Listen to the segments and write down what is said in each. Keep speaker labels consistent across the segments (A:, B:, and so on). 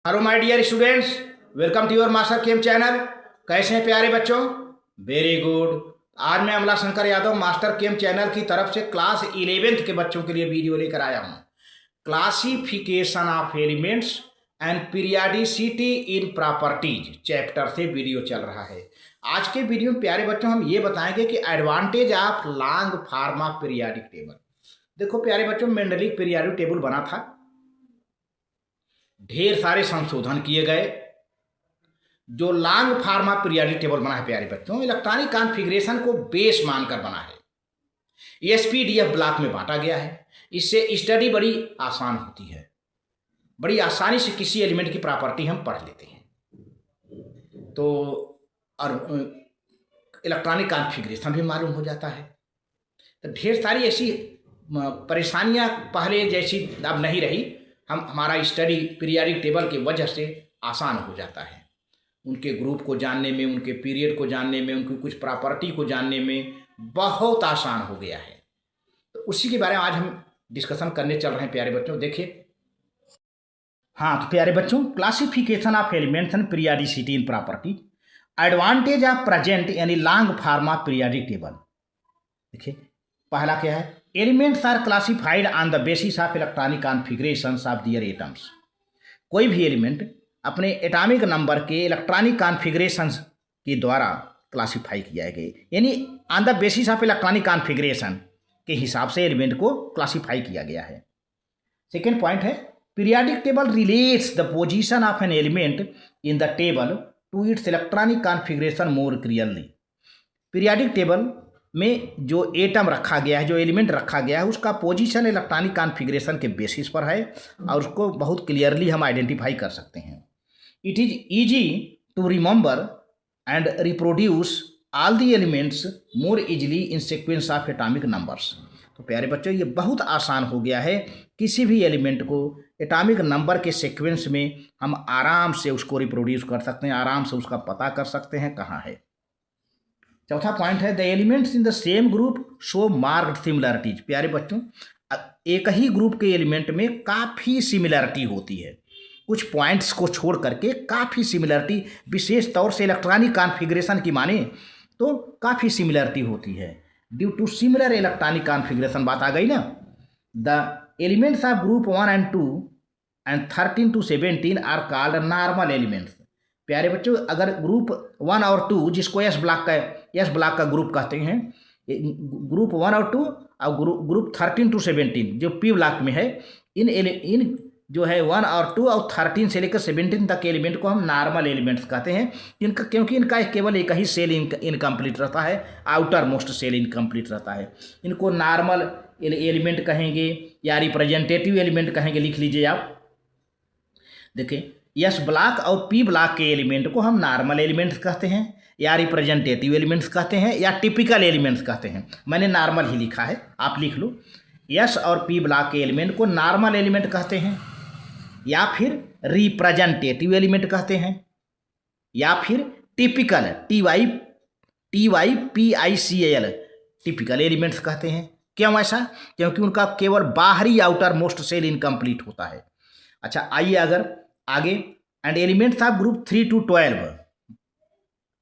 A: Hello my dear students, welcome to your master chem channel. कैसे हैं प्यारे बच्चों? Very good. आज मैं Amla Shankar Yadav master chem channel की तरफ से क्लास 11th के बच्चों के लिए वीडियो लेकर आया हूं। Classification of elements and periodicity in properties chapter से वीडियो चल रहा है। आज के वीडियो में प्यारे बच्चों हम ये बताएंगे कि advantage of long form of periodic table. देखो प्यारे बच्चों, मेंडलिक पीरियाडिक टेबल बना था, ढेर सारे संशोधन किए गए। जो long form of periodic table बना है प्यारे बच्चों, इलेक्ट्रॉनिक कॉन्फ़िगरेशन को बेस मानकर बना है। एसपीडीएफ ब्लॉक में बांटा गया है। इससे स्टडी बड़ी आसान होती है, बड़ी आसानी से किसी एलिमेंट की प्रॉपर्टी हम पढ़ लेते हैं। तो और इलेक्ट्रॉनिक कॉन्फ़िगरेशन भी मालूम हो जाता है। तो ढेर सारी ऐसी परेशानियां पहले जैसी अब नहीं रही। हमारा स्टडी पीरियडिक टेबल की वजह से आसान हो जाता है। उनके ग्रुप को जानने में, उनके पीरियड को जानने में, उनकी कुछ प्रॉपर्टी को जानने में बहुत आसान हो गया है। तो उसी के बारे में आज हम डिस्कशन करने चल रहे हैं प्यारे बच्चों। देखिए, हाँ तो प्यारे बच्चों, classification of elements and periodicity in property, advantage of present यानी long form of periodic table. देखिए पहला क्या है, elements are classified on the basis of electronic configurations of their atoms. कोई भी एलिमेंट अपने एटॉमिक नंबर के इलेक्ट्रॉनिक कॉन्फ़िगरेशंस के द्वारा क्लासिफाई किया गया, यानी on the basis of electronic configuration के हिसाब से एलिमेंट को क्लासिफाई किया गया है। सेकेंड पॉइंट है, periodic table relates the position of an element in the table to its electronic configuration more clearly. Periodic table में जो एटम रखा गया है, जो एलिमेंट रखा गया है, उसका पोजीशन इलेक्ट्रॉनिक कॉन्फ़िगरेशन के बेसिस पर है और उसको बहुत क्लियरली हम आइडेंटिफाई कर सकते हैं। It is easy to remember and reproduce all the elements more easily in sequence of atomic numbers. तो प्यारे बच्चों, ये बहुत आसान हो गया है। किसी भी एलिमेंट को एटॉमिक नंबर के सीक्वेंस में हम आराम से उसको रिप्रोड्यूस कर सकते हैं, आराम से उसका पता कर सकते हैं कहाँ है। चौथा पॉइंट है, the elements in the same group show marked similarities. प्यारे बच्चों, एक ही ग्रुप के एलिमेंट में काफ़ी सिमिलरिटी होती है, कुछ पॉइंट्स को छोड़ करके काफ़ी सिमिलरिटी, विशेष तौर से इलेक्ट्रॉनिक कॉन्फ़िगरेशन की माने तो काफ़ी सिमिलरिटी होती है। Due to similar electronic configuration, बात आ गई ना। The elements of group 1 and 2 and 13 to 17 are called normal elements. प्यारे बच्चों, अगर ग्रुप 1 और 2, जिसको एस ब्लॉक का ग्रुप कहते हैं, ग्रुप 1 और 2 और ग्रुप 13 to 17 जो पी ब्लॉक में है, इन जो है 1 और 2 और 13 से लेकर 17 तक के एलिमेंट को हम नॉर्मल एलिमेंट्स कहते हैं। इनका क्योंकि इनका केवल एक ही सेल इनकम्प्लीट रहता है, आउटर मोस्ट सेल इनकम्प्लीट रहता है। इनको नॉर्मल एलिमेंट कहेंगे या रिप्रेजेंटेटिव एलिमेंट कहेंगे, लिख लीजिए आप। देखिए, एस ब्लॉक और पी ब्लॉक के एलिमेंट को हम नॉर्मल एलिमेंट्स कहते हैं, या रिप्रेजेंटेटिव एलिमेंट्स कहते हैं, या टिपिकल एलिमेंट्स कहते हैं। मैंने नॉर्मल ही लिखा है, आप लिख लो। एस और पी ब्लॉक के एलिमेंट को नॉर्मल एलिमेंट कहते हैं, या फिर रिप्रेजेंटेटिव एलिमेंट कहते हैं, या फिर टिपिकल TYPICAL टिपिकल एलिमेंट्स कहते हैं। क्यों ऐसा? क्योंकि उनका केवल बाहरी आउटर मोस्ट सेल इनकम्प्लीट होता है। अच्छा, आइए अगर आगे, and elements of group 3 to 12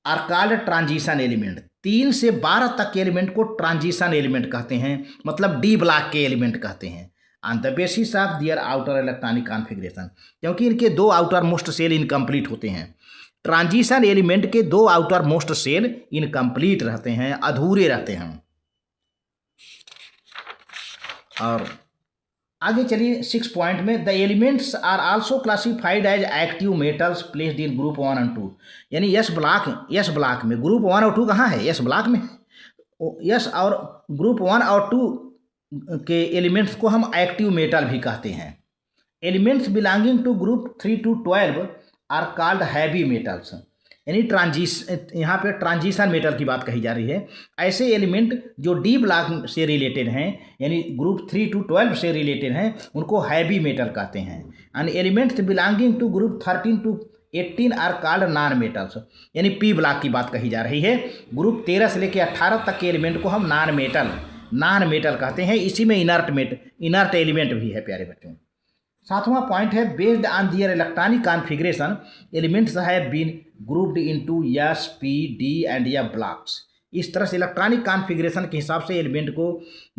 A: are called transition element. 3 से 12 तक के एलिमेंट को ट्रांजिशन एलिमेंट कहते हैं, मतलब डी ब्लॉक के एलिमेंट कहते हैं, on the basis of their outer electronic configuration, क्योंकि इनके 2 आउटर मोस्ट सेल इनकम्प्लीट होते हैं। ट्रांजिशन एलिमेंट के 2 आउटर मोस्ट सेल इनकम्प्लीट रहते हैं, अधूरे रहते हैं। और आगे चलिए 6 पॉइंट में, the elements are also classified as active metals placed in group 1 and 2। यानी एस ब्लॉक में ग्रुप 1 और 2 कहाँ है? एस ब्लॉक में। एस और ग्रुप 1 और 2 के एलिमेंट्स को हम एक्टिव मेटल भी कहते हैं। Elements belonging to group 3 to 12 are called heavy metals. यानी यहाँ पे ट्रांजिशन मेटल की बात कही जा रही है। ऐसे एलिमेंट जो डी ब्लॉक से रिलेटेड हैं, यानी ग्रुप 3 to 12 से रिलेटेड हैं, उनको हैवी मेटल कहते हैं। And elements belonging to group 13 to 18 are called non metals. यानी पी ब्लॉक की बात कही जा रही है। ग्रुप 13 से लेकर 18 तक के एलिमेंट को हम नॉन मेटल कहते हैं। इसी में इनर्ट एलिमेंट भी है प्यारे बच्चों। सातवां पॉइंट है based on their electronic configuration elements have been grouped into s P d and या ब्लॉक्स। इस तरह से इलेक्ट्रॉनिक कॉन्फ़िगरेशन के हिसाब से एलिमेंट को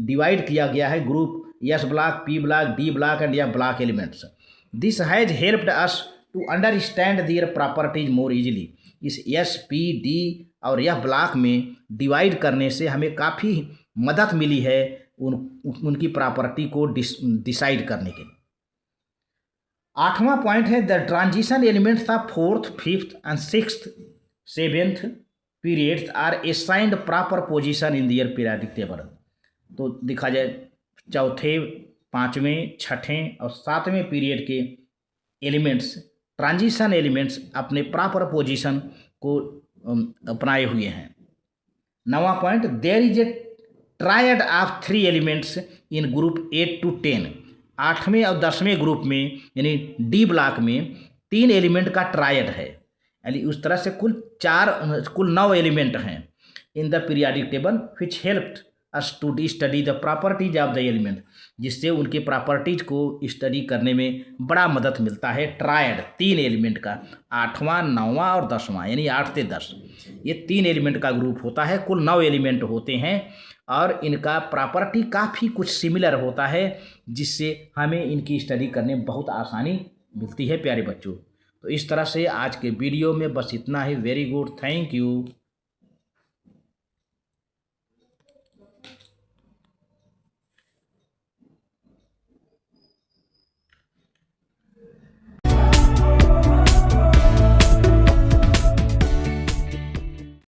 A: डिवाइड किया गया है group S block, P block, D block and या block elements. This has helped us to understand their properties more easily. इस एस पी डी और यह ब्लॉक में डिवाइड करने से हमें काफ़ी मदद मिली है उनकी प्रॉपर्टी को डिसाइड करने के लिए। आठवां पॉइंट है the transition elements of fourth, fifth and sixth, seventh periods are assigned proper position in their periodic table. तो देखा जाए चौथे, पाँचवें, छठें और सातवें पीरियड के एलिमेंट्स, ट्रांजिशन एलिमेंट्स अपने प्रॉपर पोजीशन को अपनाए हुए हैं। नवा point there is a triad of 3 elements in group 8 to 10। 8वें और 10वें ग्रुप में यानी डी ब्लॉक में 3 एलिमेंट का ट्रायड है, यानी उस तरह से कुल 9 एलिमेंट हैं in the periodic table which helped us to study the properties of the element, जिससे उनके प्रॉपर्टीज को स्टडी करने में बड़ा मदद मिलता है। ट्रायड 3 एलिमेंट का, 8वां, 9वां और 10वां, यानी 8 से 10 ये 3 एलिमेंट का ग्रुप होता है। कुल 9 एलिमेंट होते हैं और इनका प्रॉपर्टी काफ़ी कुछ सिमिलर होता है, जिससे हमें इनकी स्टडी करने में बहुत आसानी मिलती है प्यारे बच्चों। तो इस तरह से आज के वीडियो में बस इतना ही। Very good, thank you.